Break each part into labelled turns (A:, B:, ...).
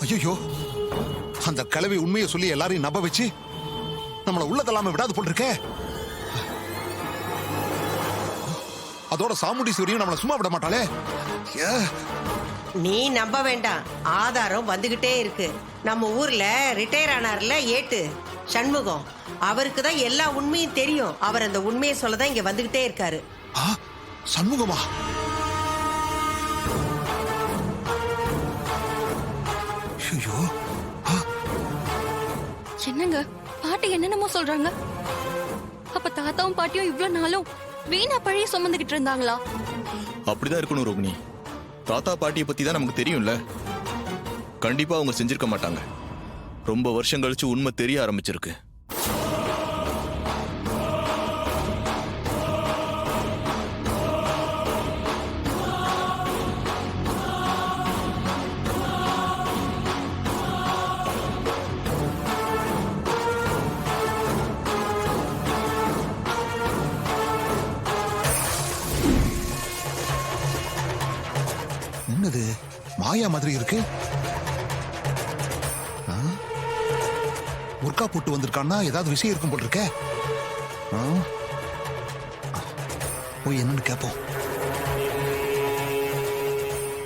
A: ஐயோ, அந்த கிழவி உண்மையை சொல்லி எல்லாரையும் நம்ப வச்சு நம்மள உள்ளதெல்லாம விடாது போல் இருக்கே. அதோட சாமுண்டீஸ்வரியும் நம்மள சும்மா விட மாட்டாளே.
B: நீ நம்ப வேண்டாம், ஆதாரம் வந்துகிட்டே இருக்கு. நம்ம ஊர்ல ரிட்டையர் ஆனார்ல ஏட்டு சண்முகம், அவருக்கு தான் எல்லா உண்மையும் தெரியும். அவர் அந்த உண்மையை சொல்லதான் இங்க வந்துகிட்டே இருக்காரு.
A: சண்முகமா? ஐயோ,
C: என்னங்க பாட்டி என்னென்னமோ சொல்றாங்க? அப்ப தாத்தாவும் பாட்டியும் இவ்வளவு நாளும் வீணா பழைய சுமந்துகிட்டு இருந்தாங்களா?
D: அப்படிதான் இருக்கணும் ரோகிணி. தாத்தா பாட்டியை பத்தி தான் நமக்கு தெரியும்ல. கண்டிப்பா அவங்க செஞ்சிருக்க மாட்டாங்க. ரொம்ப வருஷம் கழிச்சு உண்மை தெரிய ஆரம்பிச்சிருக்கு.
A: என்னது மாயா மாதிரி இருக்கு? முர்கா போட்டு வந்திருக்கான்னா ஏதாவது விஷயம் இருக்கும் போல் இருக்க. போய் என்னன்னு கேப்போம்.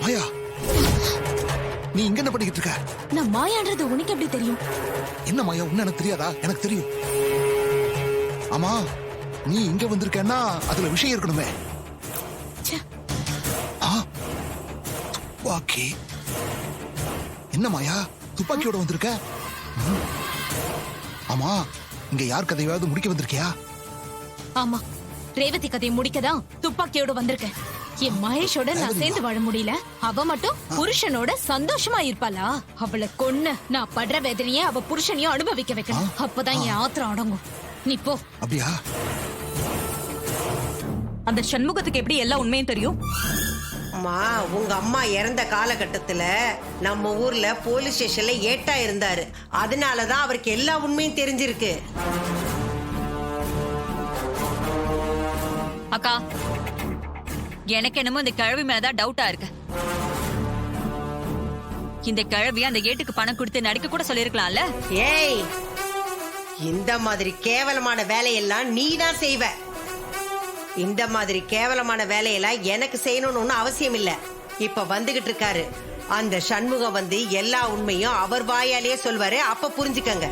A: மாயா, நீ இங்க என்ன பண்ணிக்கிட்டு இருக்க?
C: நான் மாயான்றது உனக்கு எப்படி தெரியும்?
A: என்ன மாயா, உன்ன எனக்கு தெரியாதா? எனக்கு தெரியும். ஆமா, நீ இங்க வந்திருக்கன்னா அதுல விஷயம் இருக்கணுமே. துப்பாக்கி? என்ன மாயா, துப்பாக்கியோட வந்திருக்க? ஆமா, இங்க யார் கதையாவது முடிக்க வந்திருக்கியா?
C: ஆமா, ரேவதி கதையை முடிக்கதான் துப்பாக்கியோட வந்திருக்கேன். என் மகேஷோட நான் சேர்ந்து வாழ முடியல, அவ மட்டும் புருஷனோட சந்தோஷமா இருப்பாளா? அவளை கொன்னு நான் படுற வேதனையே அவ புருஷனையும் அனுபவிக்க வைக்கணும். அப்பதான் என் ஆத்திரம் அடங்கும். நீ போ.
A: அப்படியா?
E: அந்த சண்முகத்துக்கு எப்படி எல்லா உண்மையும் தெரியும்?
B: அம்மா, உங்க அம்மா இறந்த காலகட்டத்துல நம்ம ஊர்ல போலீஸ் ஸ்டேஷன்ல ஏட்டா இருந்தாரு. அதனாலதான் அவருக்கு எல்லா உண்மையும் தெரிஞ்சிருக்கு.
E: அக்கா, எனக்கு என்னமோ இந்த கிழவி மேலதான் டவுட்டா இருக்கு. இந்த கிழவி அந்த ஏட்டுக்கு பணம் கொடுத்து நடிக்க கூட சொல்லிருக்கலாம்ல.
B: ஏய், இந்த மாதிரி கேவலமான வேலையெல்லாம் நீ தான் செய்வ. இந்த மாதிரி கேவலமான வேலையெல்லாம் எனக்கு செய்யணும்னு ஒன்னும் அவசியம் இல்ல. இப்ப வந்துகிட்டு இருக்காரு அந்த சண்முகம், வந்து எல்லா உண்மையும் அவர் வாயாலேயே சொல்வாரு. அப்ப புரிஞ்சுக்கங்க.